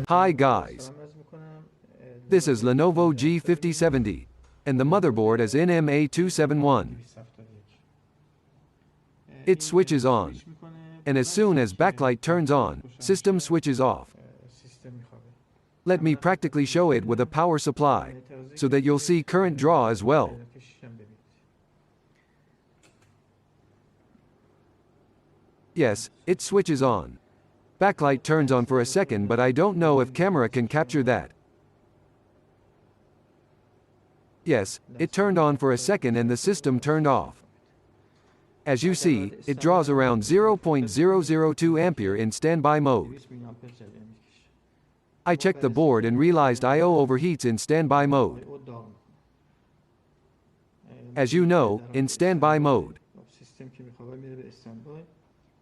Hi guys. This is Lenovo G50-70, and the motherboard is NMA271. It switches on, and as soon as backlight turns on, system switches off. Let me practically show it with a power supply, so that you'll see current draw as well. Yes, it switches on. Backlight turns on for a second, but I don't know if camera can capture that. Yes, it turned on for a second and the system turned off. As you see, it draws around 0.002 ampere in standby mode. I checked the board and realized I/O overheats in standby mode. As you know, in standby mode,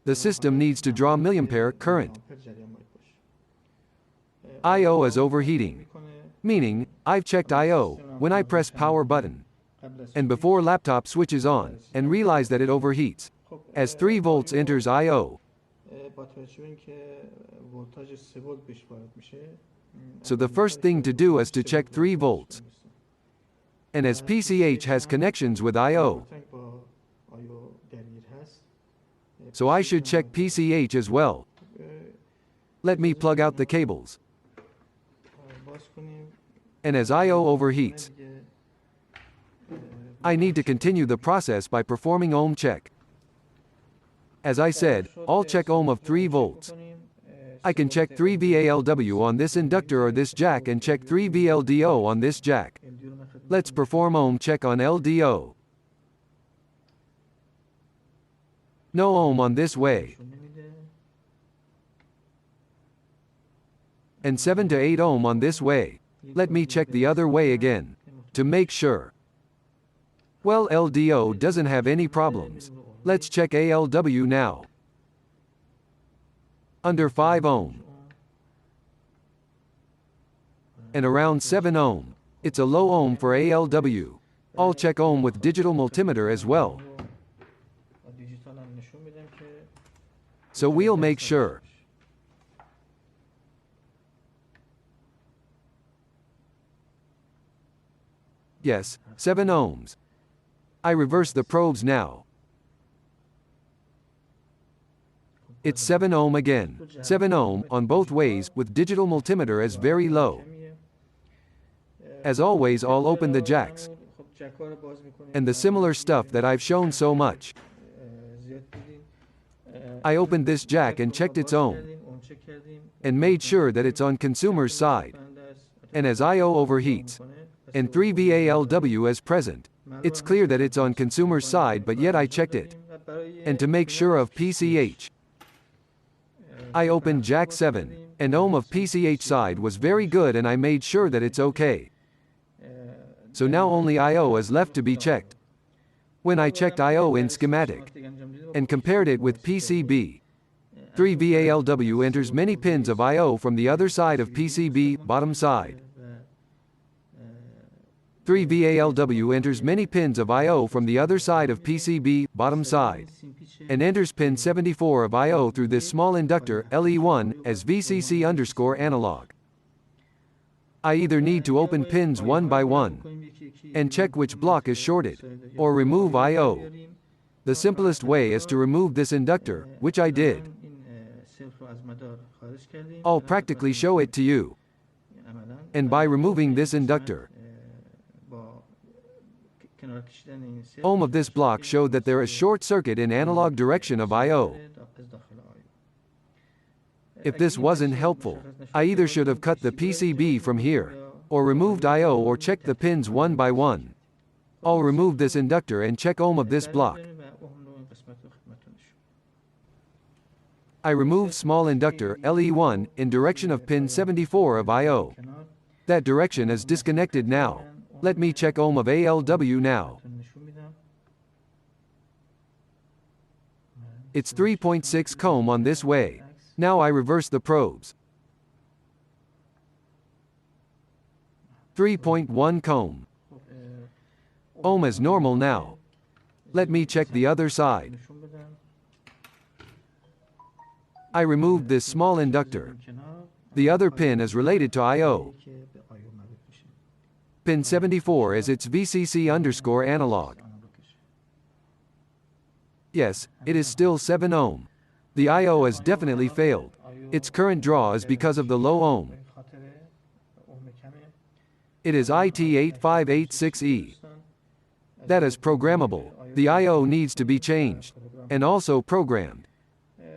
the system needs to draw milliampere current. I/O is overheating, meaning, I've checked I/O when I press power button, and before laptop switches on, and realize that it overheats. As 3 volts enters I/O, so the first thing to do is to check 3 volts. And as PCH has connections with I/O, so I should check PCH as well. Let me plug out the cables. And as I/O overheats, I need to continue the process by performing ohm check. As I said, I'll check ohm of 3 volts. I can check 3 VALW on this inductor or this jack and check 3 VLDO on this jack. Let's perform ohm check on LDO. No ohm on this way. And 7 to 8 ohm on this way. Let me check the other way again, to make sure. Well, LDO doesn't have any problems. Let's check ALW now. Under 5 ohm. And around 7 ohm. It's a low ohm for ALW. I'll check ohm with digital multimeter as well. So we'll make sure. Yes, 7 ohms. I reverse the probes now. It's 7 ohm again. 7 ohm on both ways with digital multimeter is very low. As always, I'll open the jacks and the similar stuff that I've shown so much. I opened this jack and checked its ohm and made sure that it's on consumer's side. And as I/O overheats and 3 VALW is present, it's clear that it's on consumer's side, but yet I checked it. And to make sure of PCH, I opened jack 7, and ohm of PCH side was very good and I made sure that it's okay. So now only I/O is left to be checked. When I checked I/O in schematic and compared it with PCB, 3 VALW enters many pins of I/O from the other side of PCB, bottom side. 3 VALW enters many pins of I/O from the other side of PCB, bottom side, and enters pin 74 of I/O through this small inductor, LE1, as VCC_analog. I either need to open pins one by one and check which block is shorted, or remove I/O. The simplest way is to remove this inductor, which I did. I'll practically show it to you. And by removing this inductor, ohm of this block showed that there is short circuit in analog direction of I/O. If this wasn't helpful, I either should have cut the PCB from here, or removed I/O or checked the pins one by one. I'll remove this inductor and check ohm of this block. I removed small inductor, LE1, in direction of pin 74 of I/O. That direction is disconnected now. Let me check ohm of ALW now. It's 3.6 ohm on this way. Now I reverse the probes. 3.1 ohm. Ohm is normal now. Let me check the other side. I removed this small inductor The other pin is related to I/O. که به آیو مربوط میشه. Pin 74 is its VCC_analog. Yes, it is still 7 ohm. The I/O has definitely failed. Its current draw is because of the low ohm. به خاطر اوم کمه. It is IT8586E. That is programmable. The I/O needs to be changed. And also programmed.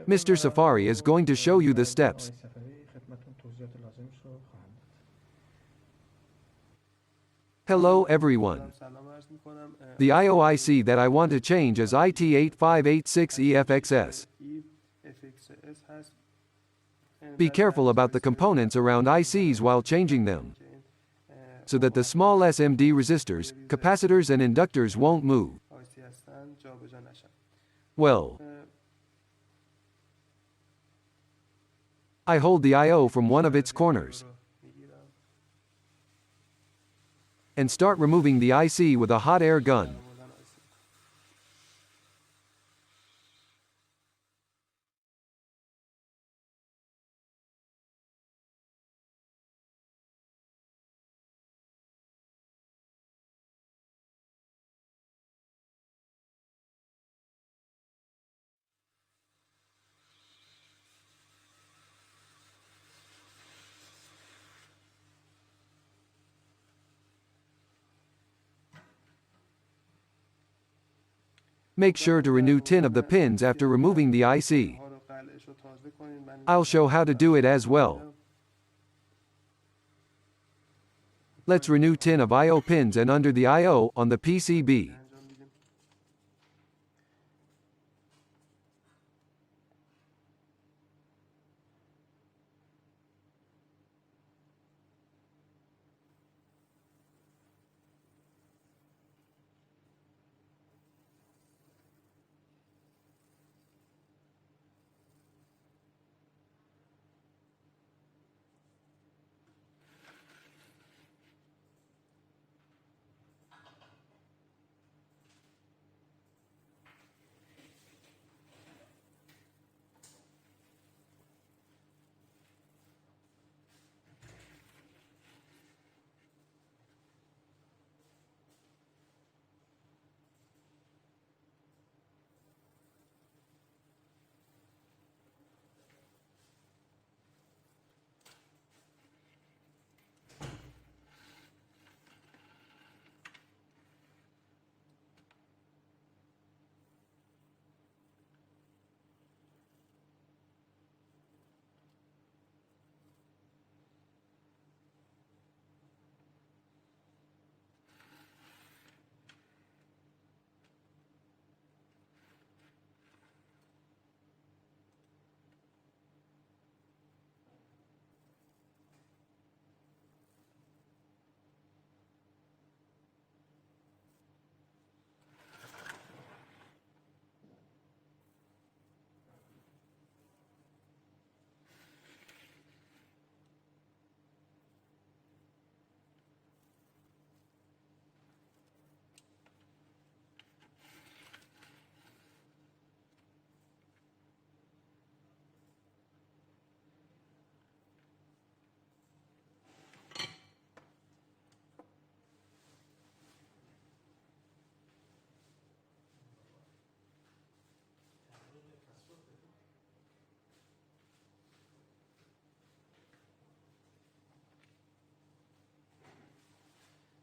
Mr. Safari is going to show you the steps. سفری خدمتتون توضیحات لازمش رو خواهم داد. Hello everyone. سلام عرض می‌کنم. The I/O IC that I want to change is IT8586EFXS. FXS هست. Be careful about the components around ICs while changing them, so that the small SMD resistors, capacitors and inductors won't move. آیسی هستن جابجا نشن. Well, I hold the I/O from one of its corners میگیرم. and start removing the IC with a hot air gun. معمولاً آیسی. Make sure to renew 10 of the pins after removing the IC. ها رو قلعش رو تازه کنین. من I'll show how to do it as well. Let's renew 10 of I/O pins and under the I/O on the PCB. انجام میدیم.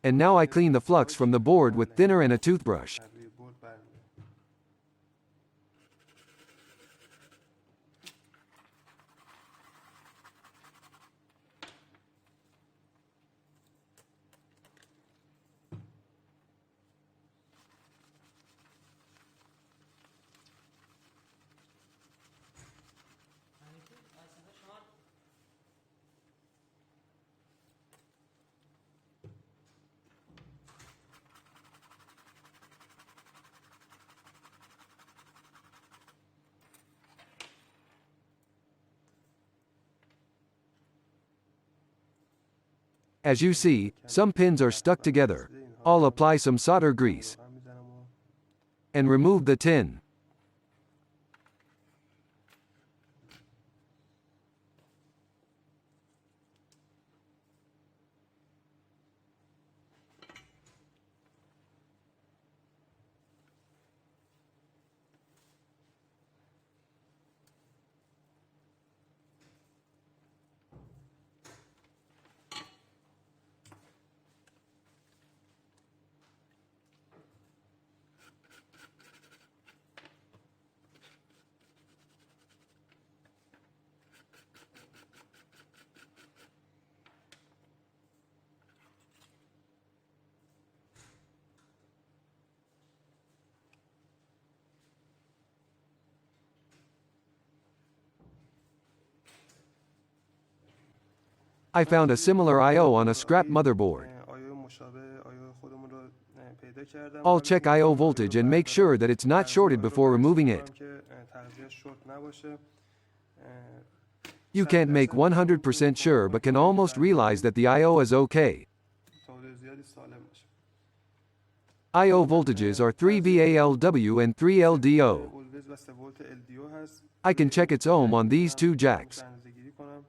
And now I clean the flux from the board with thinner and a toothbrush. از روی بورد برمی‌دارم. As you see, some pins are stuck together. I'll apply some solder grease واقعا می‌زنم و and remove the tin. I found a similar I/O on a scrap motherboard. آیو مشابه آیو خودمون رو پیدا کردم. I'll check I/O voltage and make sure that it's not shorted before removing it. که تغذیه شورت نباشه. You can't make 100% sure but can almost realize that the I/O is okay. تولید زیادی سالم باشه. I/O voltages are 3 VALW and 3 LDO. اولویز و 3 ولت LDO هست. I can check its ohm on these two jacks. اندازه‌گیری کنم.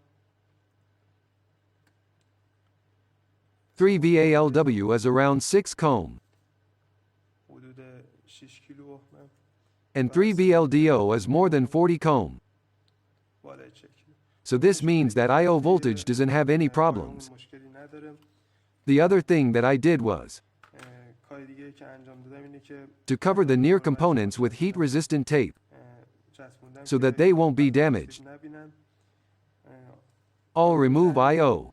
3 VALW is around 6 ohm, حدود 6 کیلو اوم. and 3 VLDO is more than 40 ohm. بالای 40 کیلو. So this means that I/O voltage doesn't have any problems. مشکلی نداره. The other thing that I did was کار دیگه که انجام دادم اینه که to cover the near components with heat-resistant tape چسبوندم so که that they won't be damaged. نبینن. I'll remove I/O.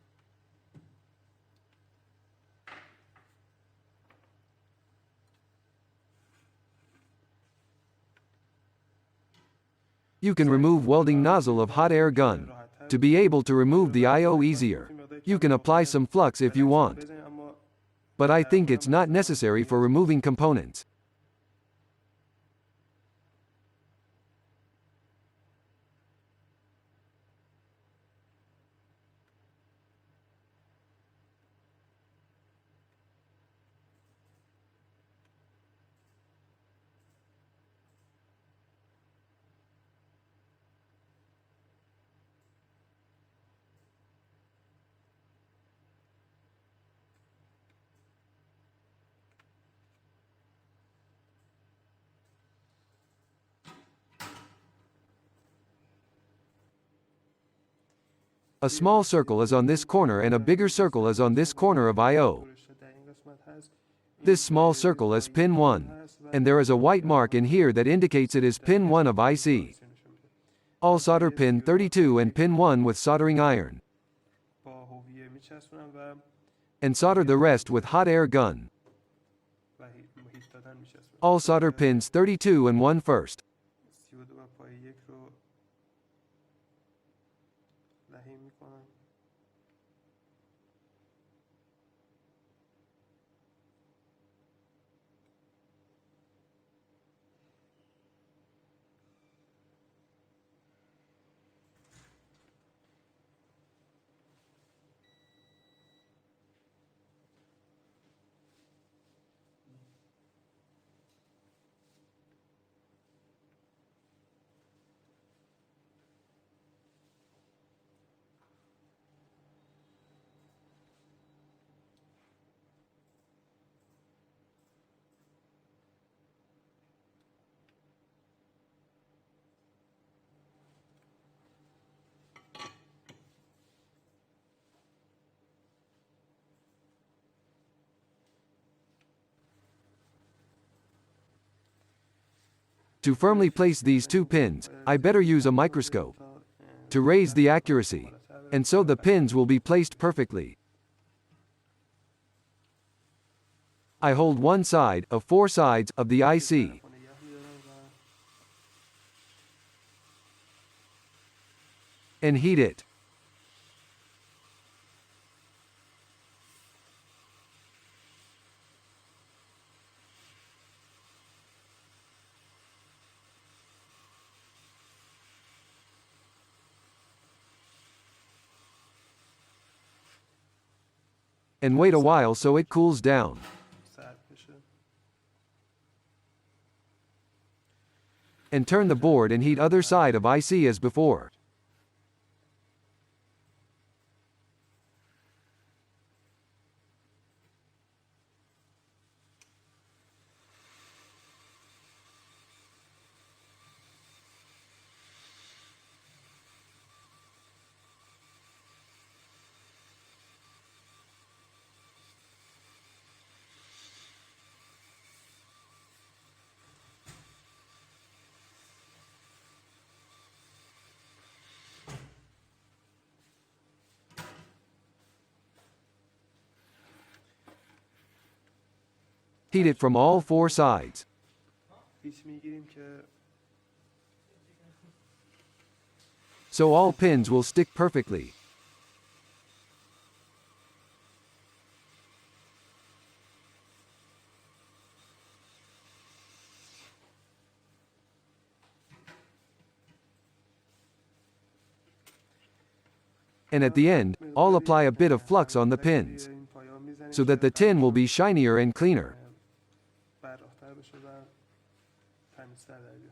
You can remove welding nozzle of hot air gun to be able to remove the I/O easier. You can apply some flux if you want, بزنید اما but I think it's not necessary for removing components. A small circle is on this corner and a bigger circle is on this corner of I/O. در این قسمت هست. This small circle is pin 1, and there is a white mark in here that indicates it is pin 1 of IC. I'll solder pin 32 and pin 1 with soldering iron, با هویه میچسبونم و and solder the rest with hot air gun. هیت دادن میچسبونم. I'll solder pins 32 and 1 first. 32 و پای یک رو لحیم میکنم. To firmly place these two pins, I better use a microscope to raise the accuracy, and so the pins will be placed perfectly. I hold one side of 4 sides of the IC and heat it. And wait a while so it cools down. سرد بشه. And turn the board and heat other side of IC as before. Heat it from all 4 sides. هیچ میگیریم که So all pins will stick perfectly. And at the end, I'll apply a bit of flux on the pins, so that the tin will be shinier and cleaner. براق‌تر بشه و تمیزتر در بیاد.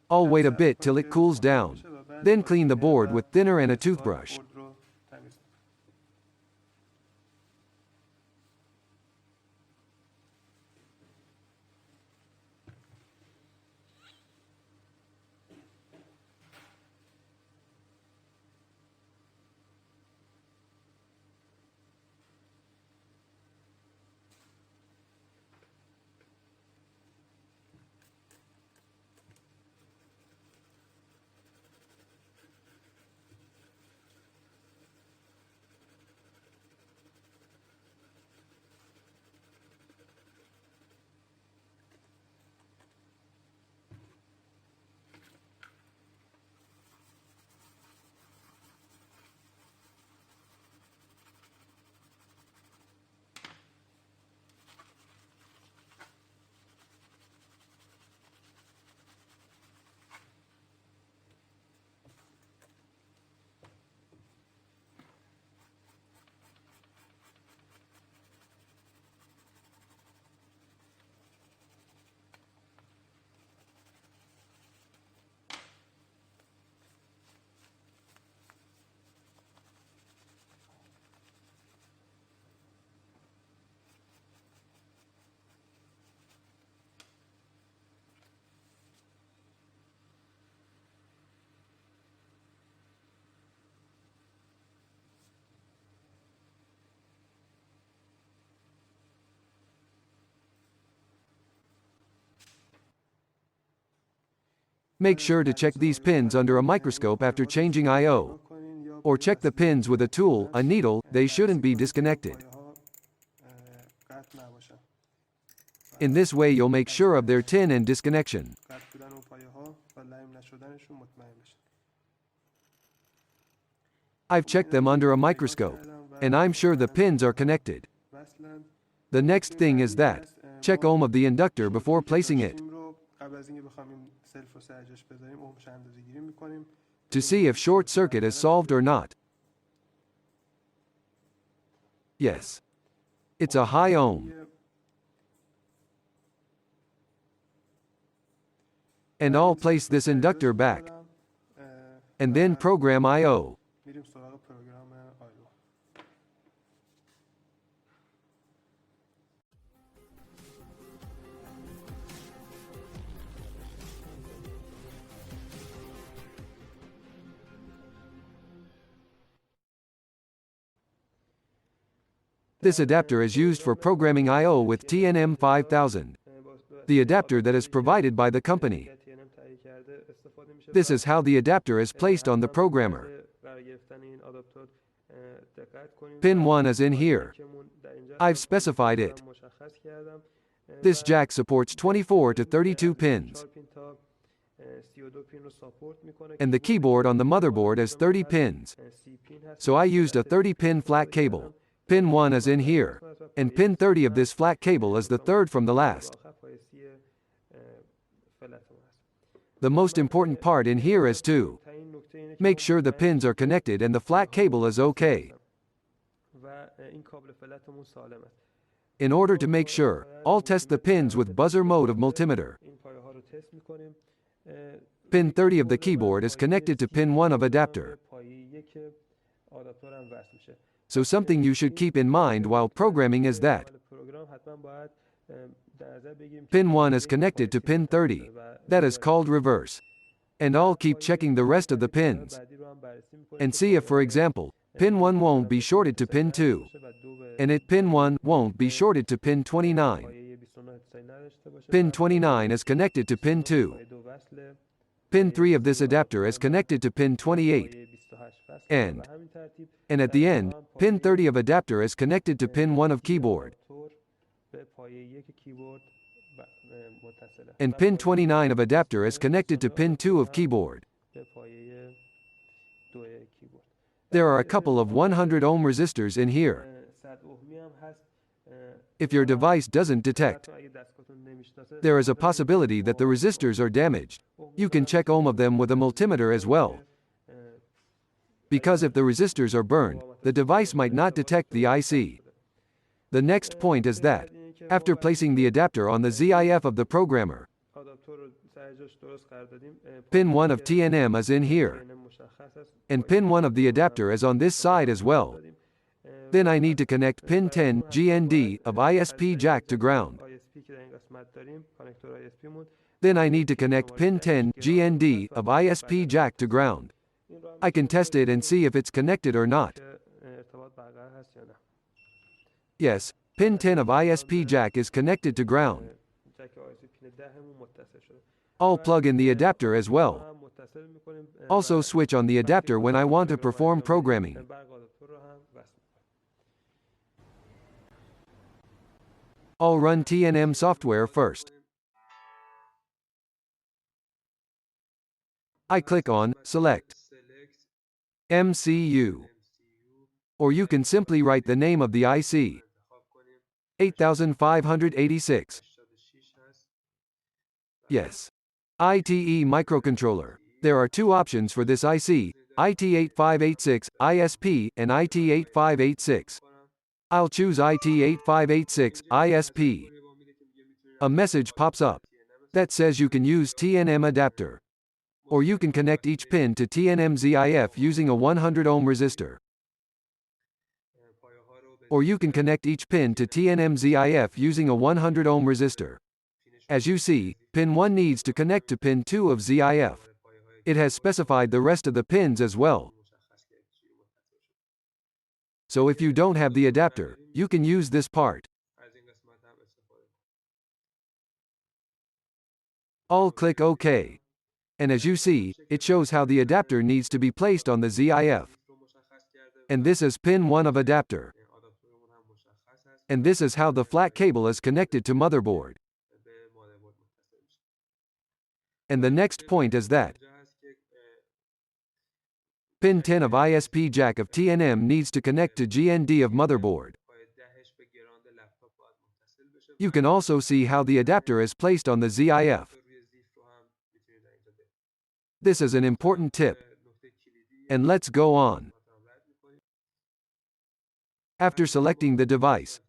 I'll wait a bit till it cools down. Then clean the board with thinner and a toothbrush. بورد رو تمیز کنیم. Make sure to check these pins under a microscope after changing I/O. کنین یا Or check the pins with a tool, a needle, they shouldn't be disconnected. پایه‌ها، قطع نباشن. In this way you'll make sure of their tin and disconnection. قطع بودن اون پایه‌ها و لیم نشدنشون مطمئن بشین. I've checked them under a microscope, and I'm sure the pins are connected. وصلن. The next thing is that, check ohm of the inductor before placing it, تیم رو قبل از اینکه بخوایم این سلف رو سر جاش بذاریم اومش اندازه‌گیری می‌کنیم. to see if short circuit is solved or not. Yes. It's a high ohm. And I'll place this inductor back, and then program I/O. میریم سراغ پروگرام آیو. This adapter is used for programming I/O with TNM5000, the adapter that is provided by the company. This is how the adapter is placed on the programmer. Pin 1 is in here. I've specified it. This jack supports 24 to 32 pins. And the keyboard on the motherboard is 30 pins. So I used a 30-pin flat cable. Pin 1 is in here. And pin 30 of this flat cable is the third from the last. The most important part in here is to make sure the pins are connected and the flat cable is okay. In order to make sure, I'll test the pins with buzzer mode of multimeter. Pin 30 of the keyboard is connected to pin 1 of adapter. So something you should keep in mind while programming is that pin 1 is connected to pin 30. That is called reverse. And I'll keep checking the rest of the pins. And see if, for example, pin 1 won't be shorted to pin 2. And pin 1 won't be shorted to pin 29. Pin 29 is connected to pin 2. Pin 3 of this adapter is connected to pin 28. And at the end, pin 30 of adapter is connected to pin 1 of keyboard. And pin 29 of adapter is connected to pin 2 of keyboard. There are a couple of 100 ohm resistors in here. If your device doesn't detect, there is a possibility that the resistors are damaged. You can check ohm of them with a multimeter as well. Because if the resistors are burned, the device might not detect the IC. The next point is that, after placing the adapter on the ZIF of the programmer, pin 1 of TNM is in here. And pin 1 of the adapter is on this side as well. Then I need to connect pin 10 GND of ISP jack to ground. Then I need to connect pin 10 GND of ISP jack to ground. I can test it and see if it's connected or not. Yes, pin 10 of ISP jack is connected to ground. I'll plug in the adapter as well. Also switch on the adapter when I want to perform programming. I'll run TNM software first. I click on Select MCU. Or you can simply write the name of the IC. 8586. Yes. ITE microcontroller. There are two options for this IC, IT8586, ISP, and IT8586. I'll choose IT8586, ISP. A message pops up that says you can use TNM adapter. Or you can connect each pin to TNM ZIF using a 100 ohm resistor. Or you can connect each pin to TNM ZIF using a 100 ohm resistor. As you see, pin 1 needs to connect to pin 2 of ZIF. It has specified the rest of the pins as well. So if you don't have the adapter, you can use this part. I'll click OK. And as you see, it shows how the adapter needs to be placed on the ZIF. And this is pin 1 of adapter. And this is how the flat cable is connected to motherboard. And the next point is that pin 10 of ISP jack of TNM needs to connect to GND of motherboard. You can also see how the adapter is placed on the ZIF. This is an important tip. And let's go on. After selecting the device,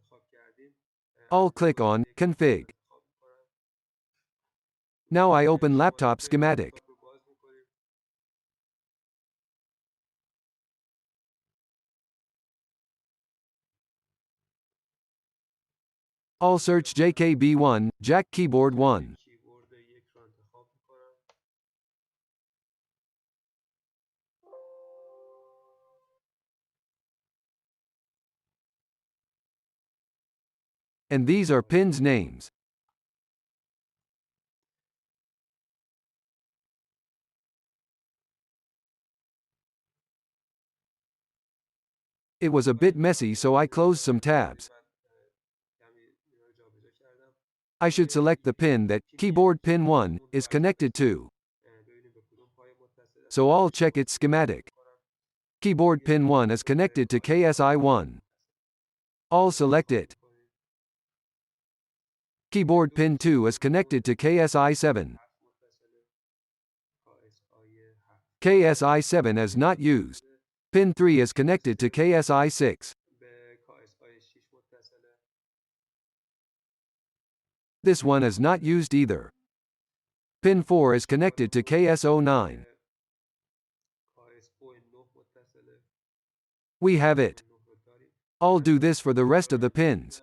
I'll click on Config. Now I open laptop schematic. I'll search JKB1, Jack Keyboard 1. And these are pins names. It was a bit messy, so I closed some tabs. I should select the pin that keyboard pin 1 is connected to. so I'll check its schematic. Keyboard pin 1 is connected to KSI1. I'll select it. Keyboard pin 2 is connected to KSI7. KSI7 is not used. Pin 3 is connected to KSI6. This one is not used either. Pin 4 is connected to KS09. We have it. I'll do this for the rest of the pins.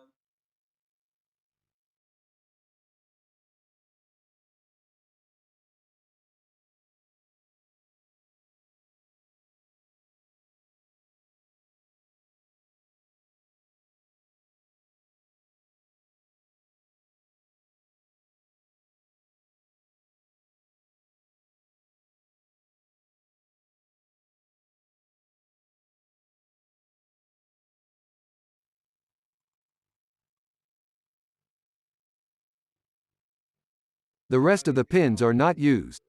The rest of the pins are not used.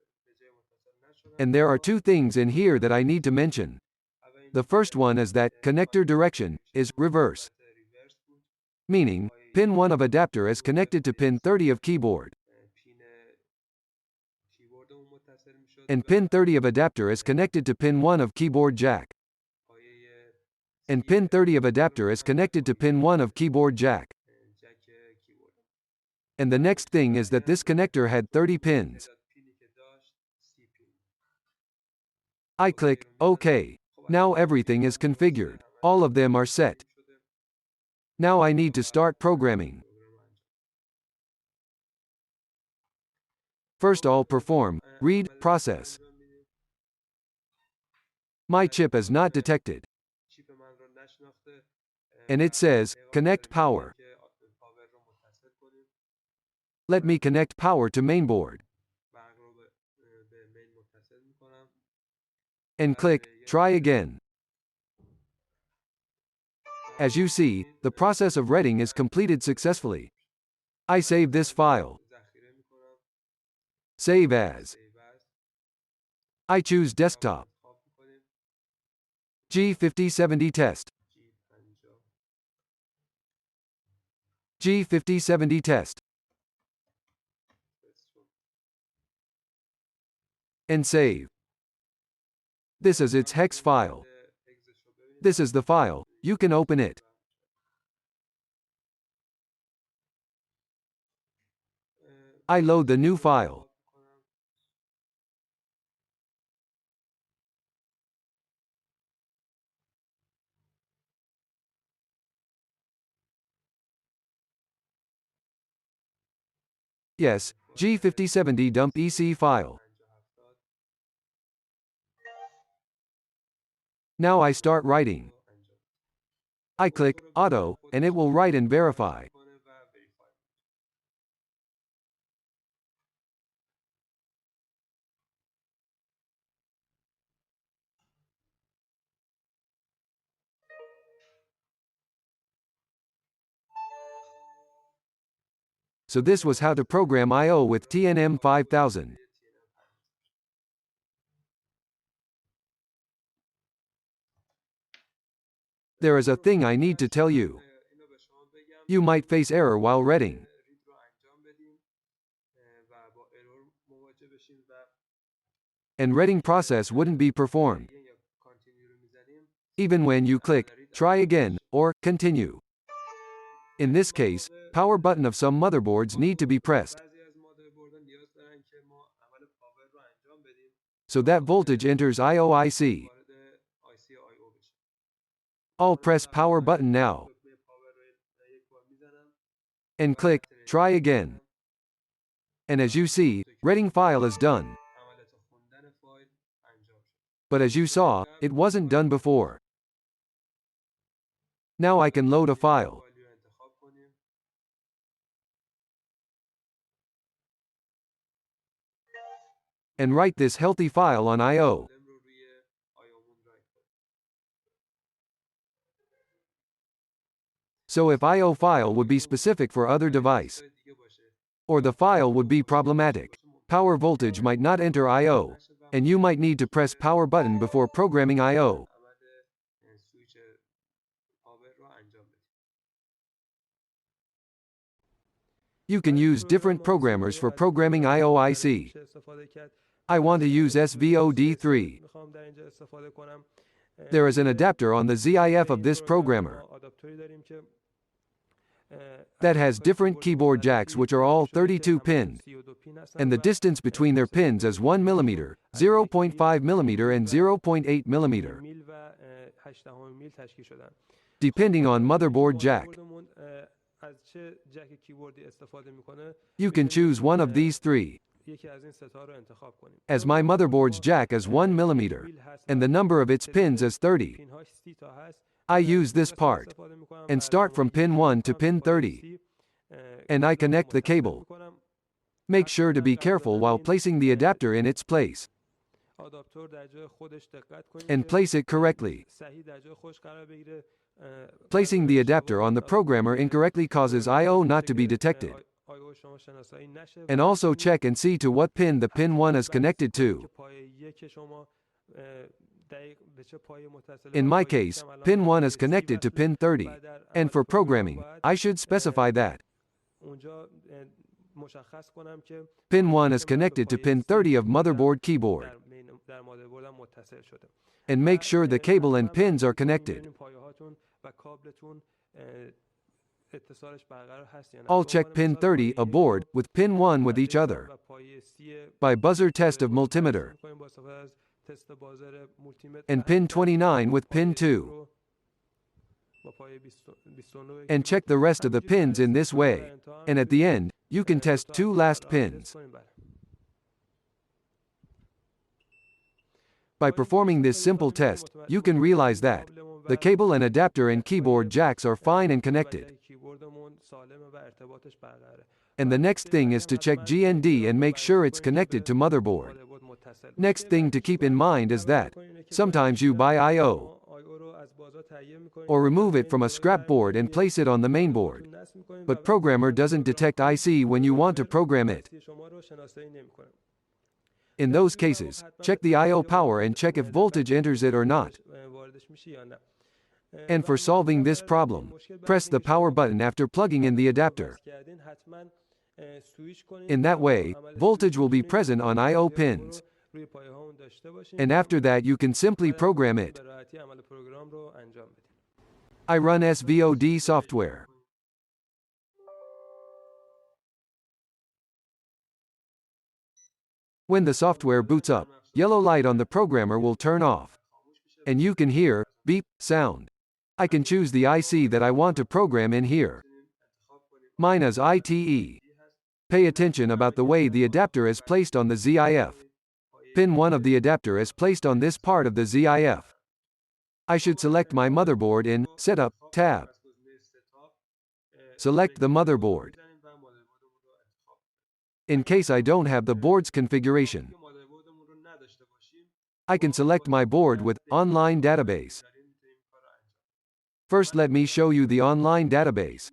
And there are two things in here that I need to mention. The first one is that connector direction is reverse, meaning pin 1 of adapter is connected to pin 30 of keyboard, and pin 30 of adapter is connected to pin 1 of keyboard jack, and pin 30 of adapter is connected to pin 1 of keyboard jack. And the next thing is that this connector had 30 pins. I click OK. Now everything is configured. All of them are set. Now I need to start programming. First I'll perform read process. My chip is not detected. And it says connect power. Let me connect power to mainboard. And click try again. As you see, the process of reading is completed successfully. I save this file. Save as. I choose desktop. G50-70 test. G50-70 test. And save. This is its hex file. This is the file. You can open it. I load the new file. Yes, G50-70 dump EC file. Now I start writing. I click Auto, and it will write and verify. So this was how to program I/O with TNM5000. There is a thing I need to tell you. You might face error while reading. And reading process wouldn't be performed. Even when you click try again or continue. In this case, power button of some motherboards need to be pressed, so that voltage enters IOIC. I'll press power button now. And click try again. And as you see, reading file is done. But as you saw, it wasn't done before. Now I can load a file. And write this healthy file on I/O. So if I/O file would be specific for other device, or the file would be problematic, power voltage might not enter I/O. and you might need to press power button before programming I/O. عمل سویچ پاور رو انجام بدیم. You can use different programmers for programming I/O IC. I want to use SVOD3. There is an adapter on the ZIF of this programmer that has different keyboard jacks which are all 32 pin, and the distance between their pins is 1 mm, 0.5 mm and 0.8 mm, depending on motherboard jack. You can choose one of these three. As my motherboard's jack is 1 mm, and the number of its pins is 30, I use this part, and start from pin 1 to pin 30, and I connect the cable. Make sure to be careful while placing the adapter in its place, and place it correctly. Placing the adapter on the programmer incorrectly causes I/O not to be detected. And also check and see to what pin the pin 1 is connected to. In my case, pin 1 is connected to pin 30, and for programming, I should specify that pin 1 is connected to pin 30 of motherboard keyboard, and make sure the cable and pins are connected. I'll check pin 30 a board with pin 1 with each other by buzzer test of multimeter, and pin 29 with pin 2, and check the rest of the pins in this way, and at the end, you can test 2 last pins. By performing this simple test, you can realize that the cable and adapter and keyboard jacks are fine and connected. And the next thing is to check GND and make sure it's connected to motherboard. Next thing to keep in mind is that sometimes you buy I/O or remove it from a scrap board and place it on the main board, but programmer doesn't detect IC when you want to program it. In those cases, check the I/O power and check if voltage enters it or not. And for solving this problem, press the power button after plugging in the adapter. In that way, voltage will be present on I/O pins. And after that you can simply program it. I run SVOD software. When the software boots up, yellow light on the programmer will turn off, and you can hear beep sound. I can choose the IC that I want to program in here. Mine is ITE. Pay attention about the way the adapter is placed on the ZIF. Pin 1 of the adapter is placed on this part of the ZIF. I should select my motherboard in Setup tab. Select the motherboard. In case I don't have the board's configuration, I can select my board with Online Database. First let me show you the online database.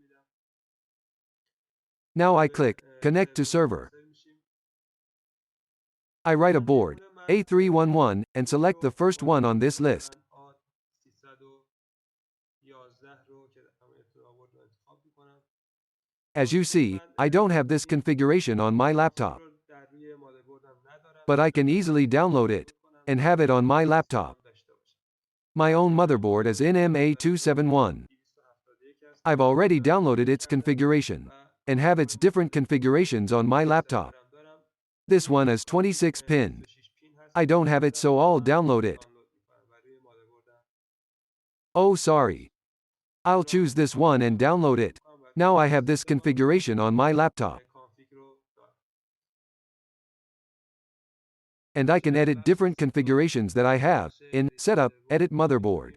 Now I click Connect to Server. I write a board, A311, and select the first one on this list. As you see, I don't have this configuration on my laptop, but I can easily download it and have it on my laptop. My own motherboard is NMA271. I've already downloaded its configuration and have its different configurations on my laptop. This one is 26 pin. I don't have it, so I'll download it. Oh, sorry. I'll choose this one and download it. Now I have this configuration on my laptop. And I can edit different configurations that I have in Setup, Edit Motherboard.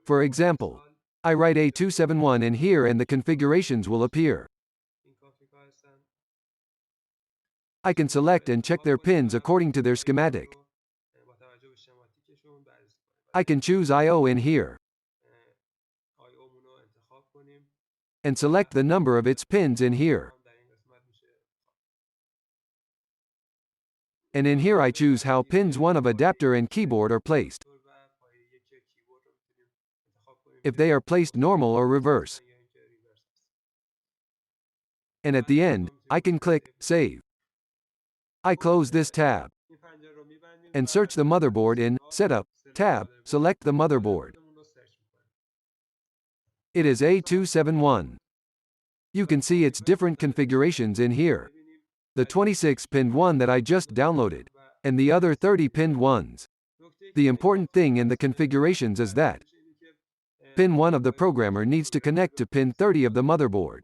For example, I write A271 in here and the configurations will appear. I can select and check their pins according to their schematic. I can choose I/O in here and select the number of its pins in here. And in here I choose how pins 1 of adapter and keyboard are placed, if they are placed normal or reverse. And at the end, I can click Save. I close this tab and search the motherboard in Setup tab, select the motherboard. It is A271. You can see its different configurations in here. The 26-pinned one that I just downloaded, and the other 30-pinned ones. The important thing in the configurations is that pin 1 of the programmer needs to connect to pin 30 of the motherboard.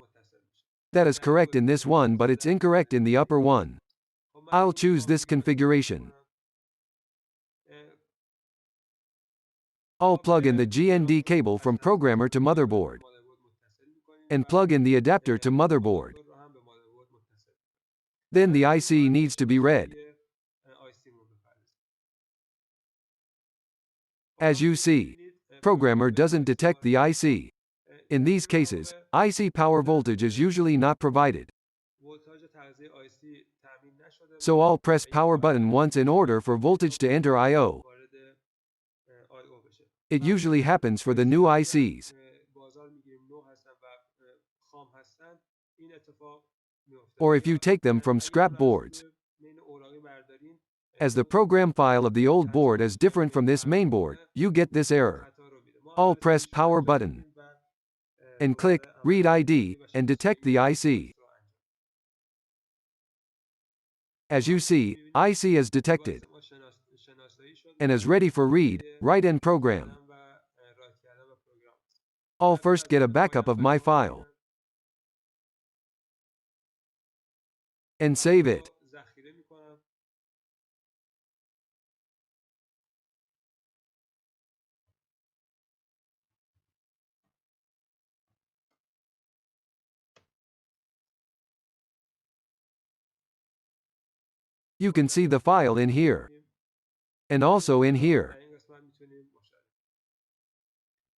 That is correct in this one, but it's incorrect in the upper one. I'll choose this configuration. I'll plug in the GND cable from programmer to motherboard, and plug in the adapter to motherboard. Then the IC needs to be read. As you see, programmer doesn't detect the IC. In these cases, IC power voltage is usually not provided. So I'll press power button once in order for voltage to enter I/O. It usually happens for the new ICs. Or if you take them from scrap boards. As the program file of the old board is different from this mainboard, you get this error. I'll press power button and click Read ID and detect the IC. As you see, IC is detected and is ready for read, write and program. I'll first get a backup of my file and save it. You can see the file in here, and also in here.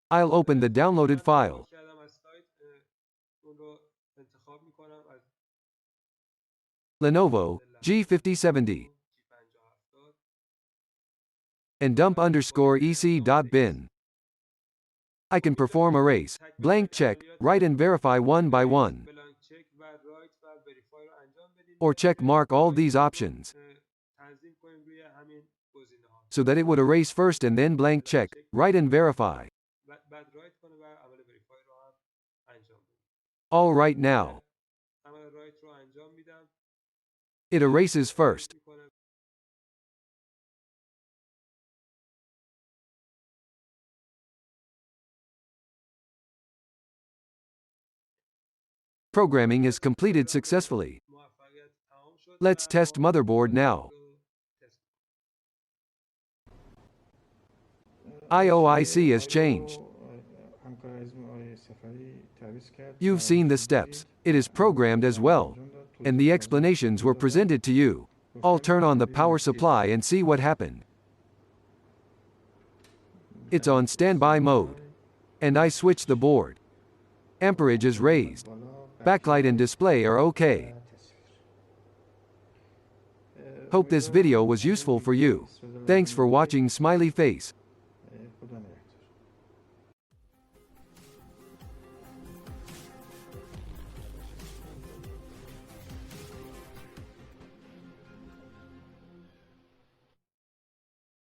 I'll open the downloaded file. Lenovo G50-70 and dump_ec.bin. I can perform erase, blank check, write and verify one by one, or check mark all these options, so that it would erase first and then blank check, write and verify. All right now. It erases first. Programming is completed successfully. Let's test motherboard now. IOIC is changed. You've seen the steps. It is programmed as well, and the explanations were presented to you. I'll turn on the power supply and see what happened. It's on standby mode, and I switch the board. Amperage is raised. Backlight and display are okay. Hope this video was useful for you. Thanks for watching, smiley face.